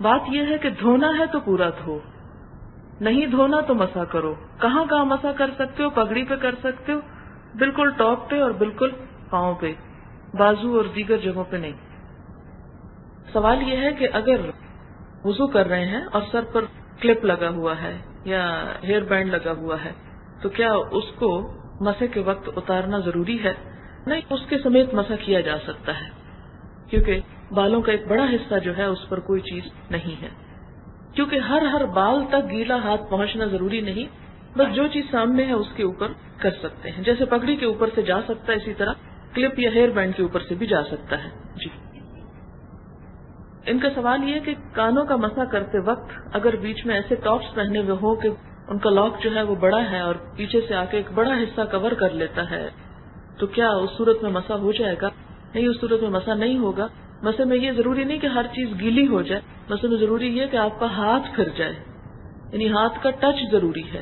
بات یہ ہے کہ دھونا ہے تو پورا دھو، نہیں دھونا تو مسح کرو. کہاں کہاں مسح کر سکتے ہو؟ پگڑی پہ کر سکتے ہو، بالکل ٹاپ پہ اور بالکل پاؤں پہ، بازو اور دیگر جگہوں پہ نہیں. سوال یہ ہے کہ اگر وضو کر رہے ہیں اور سر پر کلپ لگا ہوا ہے یا ہیئر بینڈ لگا ہوا ہے تو کیا اس کو مسح کے وقت اتارنا ضروری ہے؟ نہیں، اس کے سمیت مسح کیا جا سکتا ہے، کیونکہ بالوں کا ایک بڑا حصہ جو ہے اس پر کوئی چیز نہیں ہے. کیونکہ ہر بال تک گیلا ہاتھ پہنچنا ضروری نہیں، بس جو چیز سامنے ہے اس کے اوپر کر سکتے ہیں. جیسے پگڑی کے اوپر سے جا سکتا ہے، اسی طرح کلپ یا ہیئر بینڈ کے اوپر سے بھی جا سکتا ہے. جی. ان کا سوال یہ ہے کہ کانوں کا مسح کرتے وقت اگر بیچ میں ایسے ٹاپس پہنے ہوئے ہو کہ ان کا لاک جو ہے وہ بڑا ہے اور پیچھے سے آ کے ایک بڑا حصہ کور کر لیتا ہے تو کیا اس صورت میں مسح ہو جائے گا؟ نہیں، اس صورت میں مسح نہیں ہوگا. مسح میں یہ ضروری نہیں کہ ہر چیز گیلی ہو جائے، مسح میں ضروری یہ کہ آپ کا ہاتھ پھر جائے، یعنی ہاتھ کا ٹچ ضروری ہے،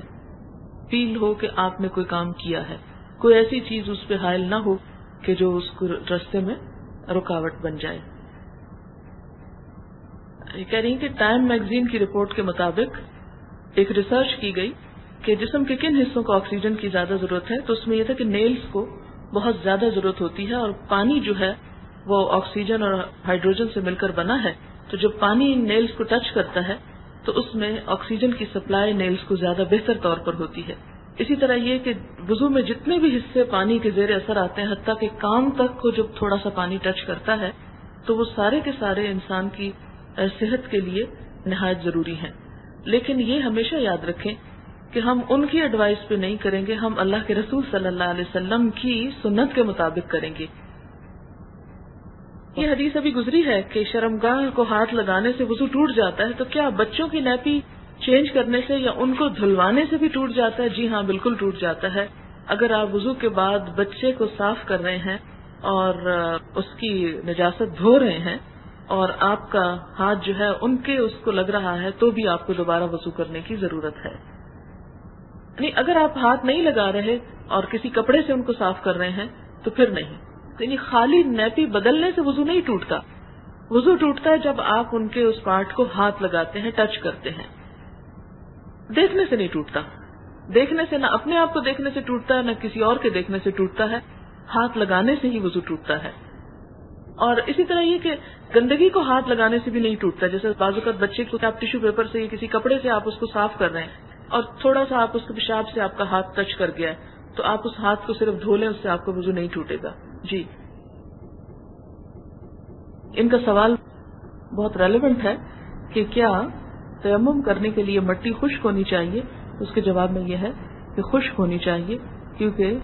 فیل ہو کہ آپ نے کوئی کام کیا ہے، کوئی ایسی چیز اس پہ حائل نہ ہو کہ جو اس کو راستے میں رکاوٹ بن جائے. یہ کہہ رہی ہیں کہ ٹائم میگزین کی رپورٹ کے مطابق ایک ریسرچ کی گئی کہ جسم کے کن حصوں کو آکسیجن کی زیادہ ضرورت ہے، تو اس میں یہ تھا کہ نیلز کو بہت زیادہ ضرورت ہوتی ہے، اور پانی جو ہے وہ آکسیجن اور ہائیڈروجن سے مل کر بنا ہے، تو جب پانی نیلز کو ٹچ کرتا ہے تو اس میں آکسیجن کی سپلائی نیلز کو زیادہ بہتر طور پر ہوتی ہے. اسی طرح یہ کہ وضو میں جتنے بھی حصے پانی کے زیر اثر آتے ہیں، حتیٰ کہ کان تک کو جب تھوڑا سا پانی ٹچ کرتا ہے تو وہ سارے کے سارے انسان کی صحت کے لیے نہایت ضروری ہیں. لیکن یہ ہمیشہ یاد رکھیں کہ ہم ان کی ایڈوائس پہ نہیں کریں گے، ہم اللہ کے رسول صلی اللہ علیہ وسلم کی سنت کے مطابق کریں گے. یہ حدیث ابھی گزری ہے کہ شرمگاہ کو ہاتھ لگانے سے وضو ٹوٹ جاتا ہے، تو کیا بچوں کی نیپی چینج کرنے سے یا ان کو دھلوانے سے بھی ٹوٹ جاتا ہے؟ جی ہاں، بالکل ٹوٹ جاتا ہے. اگر آپ وضو کے بعد بچے کو صاف کر رہے ہیں اور اس کی نجاست دھو رہے ہیں اور آپ کا ہاتھ جو ہے ان کے اس کو لگ رہا ہے تو بھی آپ کو دوبارہ وضو کرنے کی ضرورت ہے. نہیں، اگر آپ ہاتھ نہیں لگا رہے اور کسی کپڑے سے ان کو صاف کر رہے ہیں تو پھر نہیں. یعنی خالی نیپی بدلنے سے وضو نہیں ٹوٹتا. وضو ٹوٹتا ہے جب آپ ان کے اس پارٹ کو ہاتھ لگاتے ہیں، ٹچ کرتے ہیں. دیکھنے سے نہیں ٹوٹتا. دیکھنے سے نہ اپنے آپ کو دیکھنے سے ٹوٹتا ہے، نہ کسی اور کے دیکھنے سے ٹوٹتا ہے. ہاتھ لگانے سے ہی وضو ٹوٹتا ہے. اور اسی طرح یہ کہ گندگی کو ہاتھ لگانے سے بھی نہیں ٹوٹتا. جیسے بعض اوقات بچے کو آپ ٹیشو پیپر سے یا کسی کپڑے سے آپ اس کو صاف کر رہے ہیں اور تھوڑا سا آپ اس کے پیشاب سے آپ کا ہاتھ ٹچ کر گیا ہے تو آپ اس ہاتھ کو صرف دھو لیں، اس سے آپ کا وضو نہیں ٹوٹے گا. جی. ان کا سوال بہت ریلیونٹ ہے کہ کیا تیمم کرنے کے لیے مٹی خشک ہونی چاہیے؟ اس کے جواب میں یہ ہے کہ خشک ہونی چاہیے، کیونکہ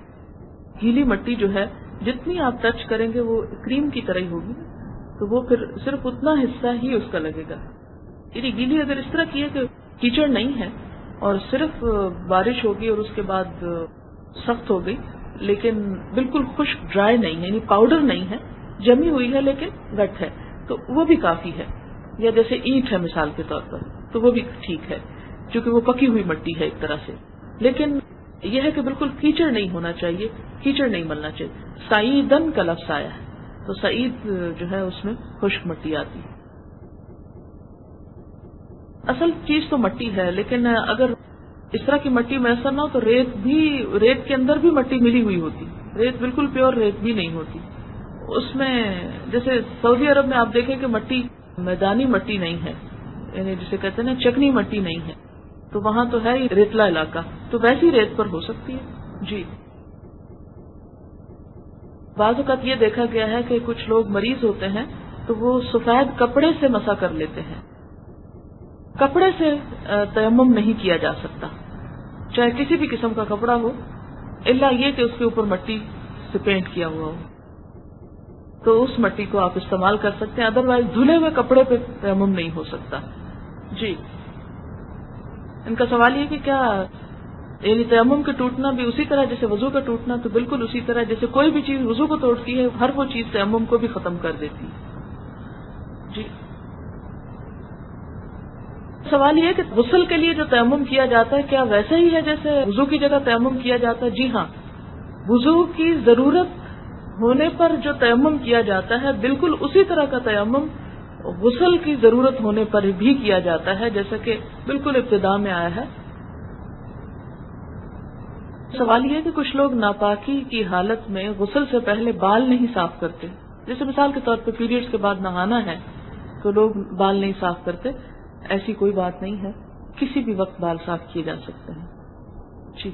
گیلی مٹی جو ہے جتنی آپ ٹچ کریں گے وہ کریم کی طرح ہی ہوگی، تو وہ پھر صرف اتنا حصہ ہی اس کا لگے گا. یعنی گیلی اگر اس طرح کی ہے کہ کیچڑ نہیں ہے اور صرف بارش ہوگی اور اس کے بعد سخت ہو گئی، لیکن بالکل خشک ڈرائی نہیں ہے، یعنی پاؤڈر نہیں ہے، جمی ہوئی ہے لیکن گٹ ہے، تو وہ بھی کافی ہے. یا جیسے اینٹ ہے مثال کے طور پر، تو وہ بھی ٹھیک ہے کیونکہ وہ پکی ہوئی مٹی ہے ایک طرح سے. لیکن یہ ہے کہ بالکل کیچڑ نہیں ہونا چاہیے، کیچڑ نہیں ملنا چاہیے. سعیدن کا لفظ آیا ہے تو سعید جو ہے اس میں خشک مٹی آتی ہے. اصل چیز تو مٹی ہے، لیکن اگر اس طرح کی مٹی میسر نہ ہو تو ریت کے اندر بھی مٹی ملی ہوئی ہوتی. ریت بالکل پیور ریت بھی نہیں ہوتی اس میں. جیسے سعودی عرب میں آپ دیکھیں کہ مٹی میدانی مٹی نہیں ہے، یعنی جسے کہتے ہیں نا چکنی مٹی نہیں ہے، تو وہاں تو ہے ہی ریتلا علاقہ، تو ویسی ریت پر ہو سکتی ہے. جی بعض اوقات یہ دیکھا گیا ہے کہ کچھ لوگ مریض ہوتے ہیں تو وہ سفید کپڑے سے مسا کر لیتے ہیں. کپڑے سے تیمم نہیں کیا جا سکتا، چاہے کسی بھی قسم کا کپڑا ہو، الا یہ کہ اس کے اوپر مٹی سے پینٹ کیا ہوا ہو، تو اس مٹی کو آپ استعمال کر سکتے ہیں. ادروائز دھلے ہوئے کپڑے پہ تیمم نہیں ہو سکتا. جی ان کا سوال یہ کہ کیا یعنی تیمم کے ٹوٹنا بھی اسی طرح جیسے وضو کا ٹوٹنا، تو بالکل اسی طرح جیسے کوئی بھی چیز وضو کو توڑتی ہے، ہر وہ چیز تیمم کو بھی ختم کر دیتی ہے. جی سوال یہ ہے کہ غسل کے لیے جو تیمم کیا جاتا ہے کیا ویسا ہی ہے جیسے وضو کی جگہ تیمم کیا جاتا ہے؟ جی ہاں، وضو کی ضرورت ہونے پر جو تیمم کیا جاتا ہے بالکل اسی طرح کا تیمم غسل کی ضرورت ہونے پر بھی کیا جاتا ہے، جیسا کہ بالکل ابتدا میں آیا ہے. سوال یہ ہے کہ کچھ لوگ ناپاکی کی حالت میں غسل سے پہلے بال نہیں صاف کرتے. جیسے مثال کے طور پر پیریڈز کے بعد نہانا ہے تو لوگ بال نہیں صاف کرتے. ایسی کوئی بات نہیں ہے، کسی بھی وقت بال صاف کیے جا سکتے ہیں. جی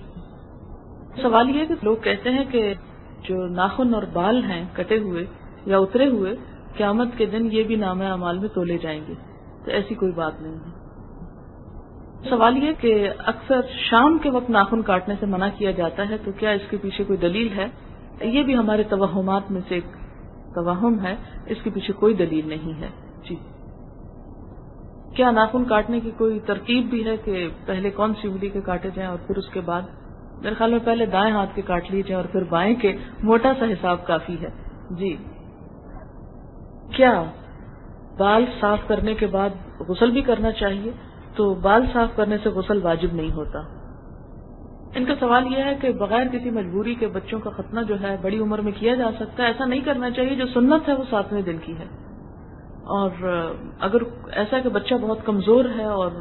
سوال یہ ہے کہ لوگ کہتے ہیں کہ جو ناخن اور بال ہیں کٹے ہوئے یا اترے ہوئے قیامت کے دن یہ بھی نامہ اعمال میں تولے جائیں گے، تو ایسی کوئی بات نہیں ہے. سوال یہ کہ اکثر شام کے وقت ناخن کاٹنے سے منع کیا جاتا ہے، تو کیا اس کے پیچھے کوئی دلیل ہے؟ یہ بھی ہمارے توہمات میں سے ایک توہم ہے، اس کے پیچھے کوئی دلیل نہیں ہے. جی کیا ناخن کاٹنے کی کوئی ترتیب بھی ہے کہ پہلے کون سی انگلی کے کاٹے جائیں اور پھر اس کے بعد؟ میرے خیال میں پہلے دائیں ہاتھ کے کاٹ لیے جائیں اور پھر بائیں کے، موٹا سا حساب کافی ہے. جی کیا بال صاف کرنے کے بعد غسل بھی کرنا چاہیے؟ تو بال صاف کرنے سے غسل واجب نہیں ہوتا. ان کا سوال یہ ہے کہ بغیر کسی مجبوری کے بچوں کا ختنہ جو ہے بڑی عمر میں کیا جا سکتا ہے؟ ایسا نہیں کرنا چاہیے. جو سنت ہے وہ 7ویں دن کی ہے، اور اگر ایسا کہ بچہ بہت کمزور ہے اور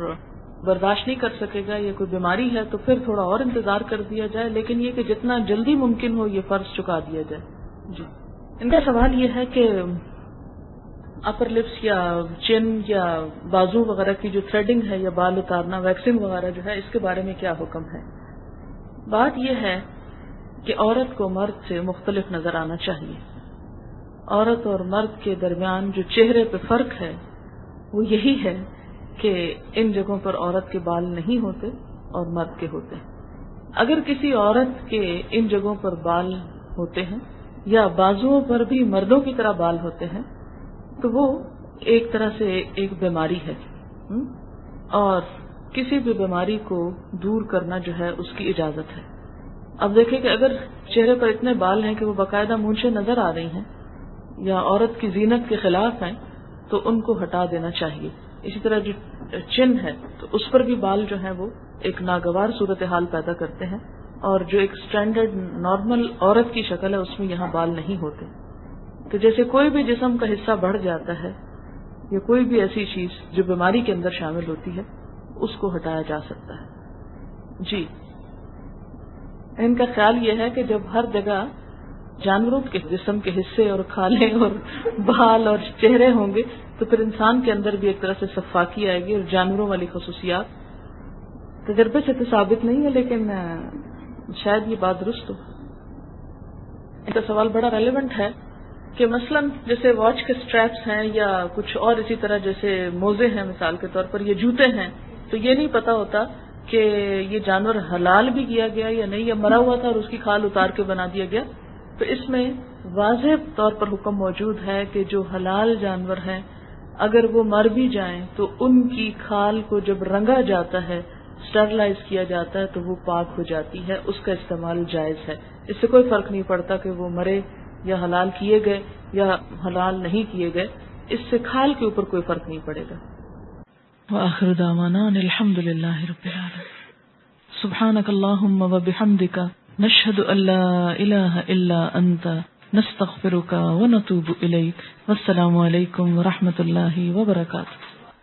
برداشت نہیں کر سکے گا یا کوئی بیماری ہے تو پھر تھوڑا اور انتظار کر دیا جائے، لیکن یہ کہ جتنا جلدی ممکن ہو یہ فرض چکا دیا جائے. جی ان کا سوال یہ ہے کہ اپر لپس یا چن یا بازو وغیرہ کی جو تھریڈنگ ہے یا بال اتارنا، ویکسنگ وغیرہ جو ہے، اس کے بارے میں کیا حکم ہے؟ بات یہ ہے کہ عورت کو مرد سے مختلف نظر آنا چاہیے. عورت اور مرد کے درمیان جو چہرے پہ فرق ہے وہ یہی ہے کہ ان جگہوں پر عورت کے بال نہیں ہوتے اور مرد کے ہوتے ہیں. اگر کسی عورت کے ان جگہوں پر بال ہوتے ہیں یا بازوؤں پر بھی مردوں کی طرح بال ہوتے ہیں تو وہ ایک طرح سے ایک بیماری ہے، اور کسی بھی بیماری کو دور کرنا جو ہے اس کی اجازت ہے. اب دیکھیں کہ اگر چہرے پر اتنے بال ہیں کہ وہ باقاعدہ مونچھیں نظر آ رہی ہیں یا عورت کی زینت کے خلاف ہیں تو ان کو ہٹا دینا چاہیے. اسی طرح جو چن ہے تو اس پر بھی بال جو ہیں وہ ایک ناگوار صورتحال پیدا کرتے ہیں، اور جو ایک سٹینڈرڈ نارمل عورت کی شکل ہے اس میں یہاں بال نہیں ہوتے. تو جیسے کوئی بھی جسم کا حصہ بڑھ جاتا ہے یا کوئی بھی ایسی چیز جو بیماری کے اندر شامل ہوتی ہے اس کو ہٹایا جا سکتا ہے. جی ان کا خیال یہ ہے کہ جب ہر جگہ جانوروں کے جسم کے حصے اور کھالیں اور بال اور چہرے ہوں گے تو پھر انسان کے اندر بھی ایک طرح سے صفاقی آئے گی، اور جانوروں والی خصوصیات تجربے سے تو ثابت نہیں ہے لیکن شاید یہ بات درست ہو. ان کا سوال بڑا ریلیونٹ ہے کہ مثلا جیسے واچ کے سٹریپس ہیں یا کچھ اور اسی طرح جیسے موزے ہیں مثال کے طور پر، یہ جوتے ہیں، تو یہ نہیں پتا ہوتا کہ یہ جانور حلال بھی کیا گیا یا نہیں، یا مرا ہوا تھا اور اس کی کھال اتار کے بنا دیا گیا. تو اس میں واضح طور پر حکم موجود ہے کہ جو حلال جانور ہیں اگر وہ مر بھی جائیں تو ان کی کھال کو جب رنگا جاتا ہے، اسٹرلائز کیا جاتا ہے، تو وہ پاک ہو جاتی ہے، اس کا استعمال جائز ہے. اس سے کوئی فرق نہیں پڑتا کہ وہ مرے یا حلال کیے گئے یا حلال نہیں کیے گئے، اس سے کھال کے اوپر کوئی فرق نہیں پڑے گا. وآخر دعوانا ان الحمد للہ رب العالمین. سبحانک اللہم و بحمدک نشہد ان لا الہ الا انت نستغفرک و نتوب الیک. والسلام علیکم و رحمۃ اللہ وبرکاتہ.